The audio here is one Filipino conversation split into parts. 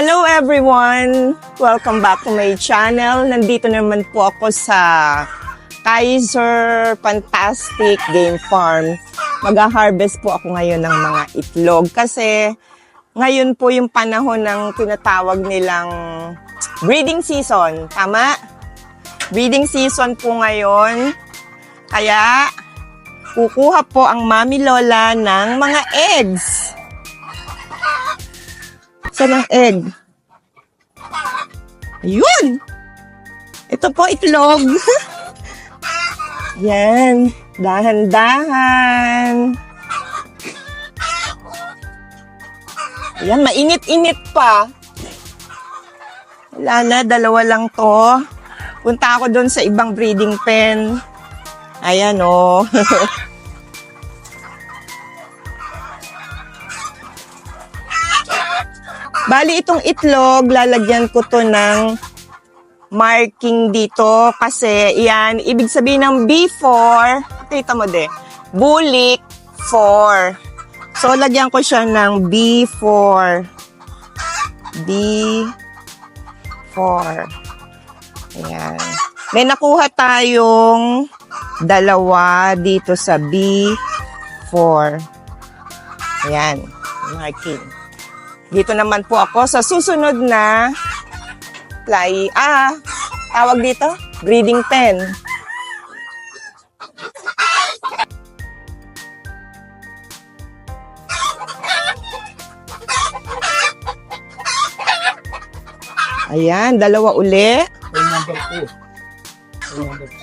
Hello everyone! Welcome back to my channel. Nandito naman po ako sa Kaiser Fantastic Game Farm. Mag-harvest po ako ngayon ng mga itlog kasi ngayon po yung panahon ng tinatawag nilang breeding season. Tama? Breeding season po ngayon. Kaya kukuha po ang Mami Lola ng mga eggs. Saan ang egg? Ayun! Ito po, itlog. Yan. Dahan-dahan. Yan, mainit-init pa. Wala na, dalawa lang to. Punta ako doon sa ibang breeding pen. Ayan, oh. Bali, itong itlog, lalagyan ko to ng marking dito kasi yan, ibig sabihin ng B4, kita mo de, bulik 4. So, lagyan ko siya ng B4. B4. Ayan. May nakuha tayong dalawa dito sa B4. Ayan, marking. Dito naman po ako sa susunod na tawag dito, breeding pen. Ayan, dalawa uli. Number 2. Number 2.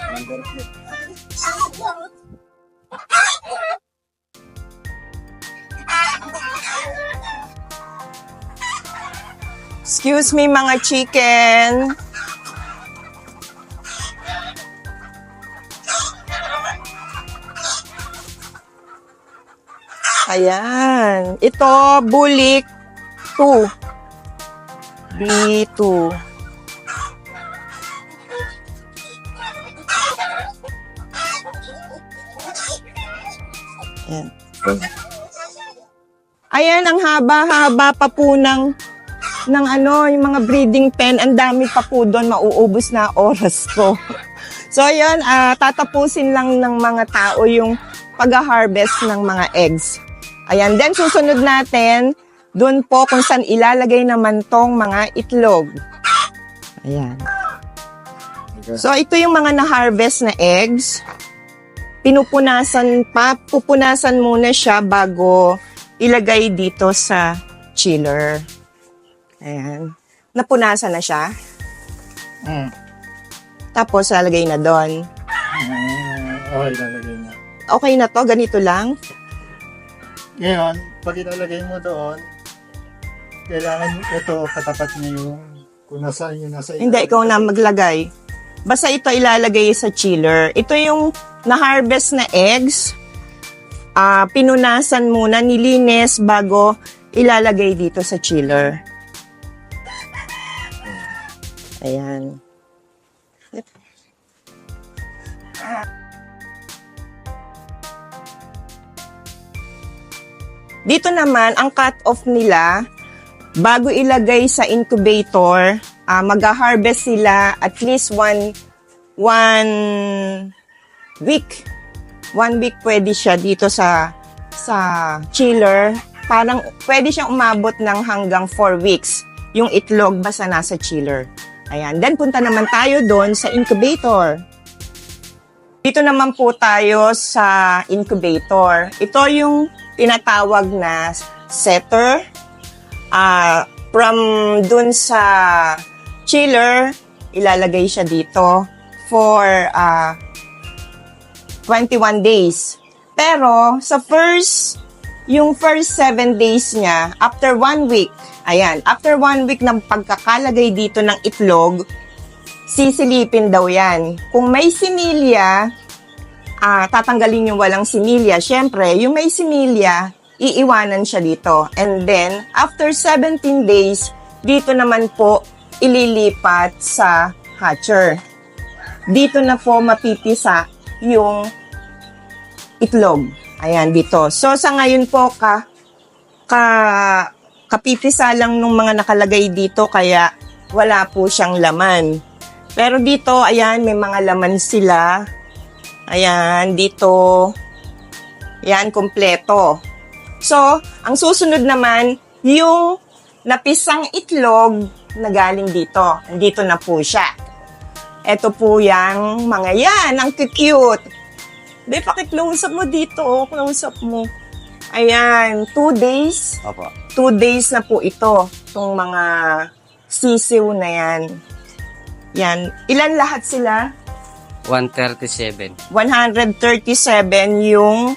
Excuse me mga chicken. Ayan. Ito, bulik 2. B2. Ayan. Ayan, ang haba-haba pa po ng yung mga breeding pen, ang dami pa po doon, mauubos na oras ko. So, yun, tatapusin lang ng mga tao yung pag-harvest ng mga eggs. Ayan, then susunod natin, doon po kung saan ilalagay naman tong mga itlog. Ayan. So, ito yung mga na-harvest na eggs. Pupunasan muna siya bago ilagay dito sa chiller. Ayan. Napunasan na siya. Tapos, lalagay na doon. Okay, lalagay na. Okay na to? Ganito lang? Ngayon, pag ilalagay mo doon, kailangan ito katapat niya yung kung nasaan yung nasa Hindi, ikaw na maglagay. Basta ito ilalagay sa chiller. Ito yung na-harvest na eggs. Pinunasan muna, nilinis bago ilalagay dito sa chiller. Ayan. Dito naman, ang cut-off nila, bago ilagay sa incubator, mag-harvest sila at least one week. 1 week pwede siya dito sa chiller. Parang pwede siyang umabot ng hanggang 4 weeks. Yung itlog basta nasa chiller. Ayan. Then, punta naman tayo doon sa incubator. Dito naman po tayo sa incubator. Ito yung tinatawag na setter. From doon sa chiller, ilalagay siya dito for 21 days. Pero, yung first 7 days niya, after 1 week, ayan, after 1 week ng pagkakalagay dito ng itlog, sisilipin daw yan. Kung may similya, tatanggalin yung walang similya. Siyempre, yung may similya, iiwanan siya dito. And then, after 17 days, dito naman po ililipat sa hatcher. Dito na po mapipisa yung itlog. Ayan, dito. So, sa ngayon po, kapipisa lang nung mga nakalagay dito kaya wala po siyang laman. Pero dito, ayan, may mga laman sila. Ayan, dito. Ayan, kompleto. So, ang susunod naman, yung napisang itlog na galing dito. Andito na po siya. Ito po yung mga yan, ang cute. Be, paki-close up mo dito, oh. Close up mo. Ayan, 2 days. Opo. 2 days na po ito. Itong mga sisiw na yan. Yan. Ilan lahat sila? 137. 137 yung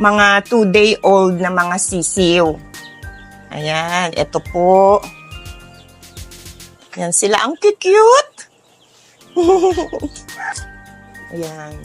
mga 2-day-old na mga sisiw. Ayan, ito po. Yan sila. Ang cute! Ayan.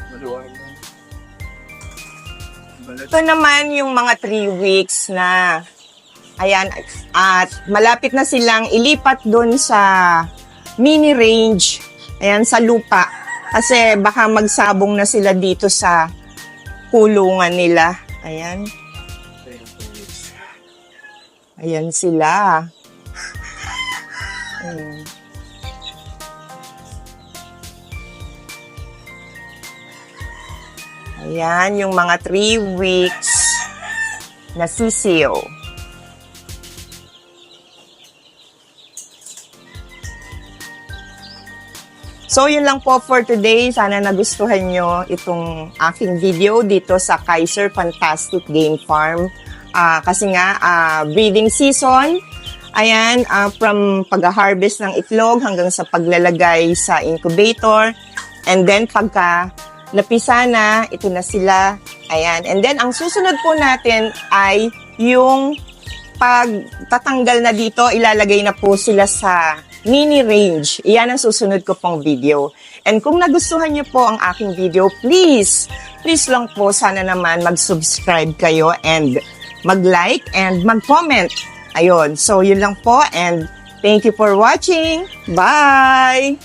Maluwag na. Balat. Ito naman yung mga 3 weeks na, ayan, at malapit na silang ilipat doon sa mini range, ayan, sa lupa. Kasi baka magsabong na sila dito sa kulungan nila. Ayan. Ayan sila. Ayan. Ayan, yung mga 3 weeks na sisiw. So, yun lang po for today. Sana nagustuhan nyo itong aking video dito sa Kaiser Fantastic Game Farm. Kasi nga, breeding season. Ayan, from pag-harvest ng itlog hanggang sa paglalagay sa incubator. And then, pagka napisa na, ito na sila. Ayan. And then, ang susunod po natin ay yung pagtatanggal na dito, ilalagay na po sila sa mini range. Iyan ang susunod ko pong video. And kung nagustuhan niyo po ang aking video, please lang po sana naman mag-subscribe kayo and mag-like and mag-comment. Ayun. So, yun lang po and thank you for watching. Bye!